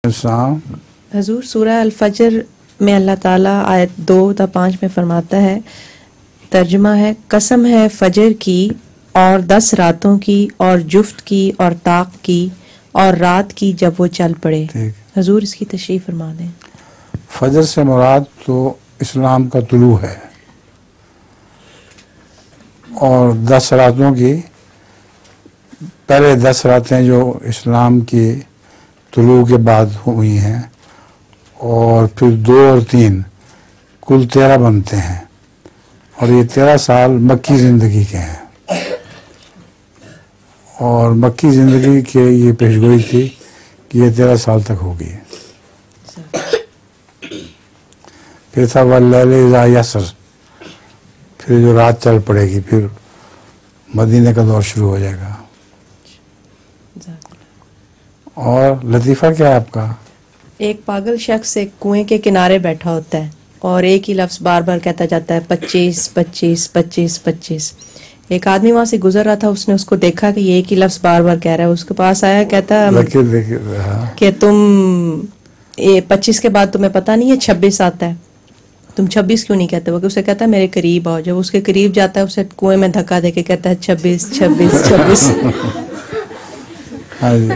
حضور سورہ الفجر میں اللہ تعالیٰ آیت 2 تا 5 میں فرماتا ہے، ترجمہ ہے، قسم ہے فجر کی اور 10 راتوں کی اور جفت کی اور طاق کی اور رات کی جب وہ چل پڑے۔ حضور اس کی تشریح فرما دیں۔ فجر سے مراد تو اسلام کا طلوع ہے، اور 10 راتوں کی پہلے 10 راتیں جو اسلام کی طلوع کے بعد ہوئی ہیں، اور پھر 2 اور 3 کل 13 بنتے ہیں، اور یہ 13 سال مکی زندگی کے ہیں، اور مکی زندگی کے یہ پیشگوئی تھی کہ یہ 13 سال تک ہوگی۔ پھر تھا واللیل اذا یسر، پھر جو رات چل پڑے گی، پھر مدینے کا دور شروع ہو جائے گا۔ اور لطیفہ کیا ہے آپ کا؟ ایک پاگل شخص ایک کنویں کے کنارے بیٹھا ہوتا ہے اور ایک ہی لفظ بار بار کہتا جاتا ہے 25 25 25 25۔ ایک آدمی وہاں سے گزر رہا تھا، اس نے اس کو دیکھا کہ یہ ایک ہی لفظ بار بار کہہ رہا ہے، اس کے پاس آیا، کہتا کہ تم 25 کے بعد تمہیں پتہ نہیں ہے 26 آتا ہے، تم 26 کیوں نہیں کہتے؟ وہ اسے کہتا ہے میرے قریب آؤ۔ جب اس کے قریب جاتا ہے اسے کنویں میں دھکا دے کے کہتا ہے 26 26 26۔ ہاں جی۔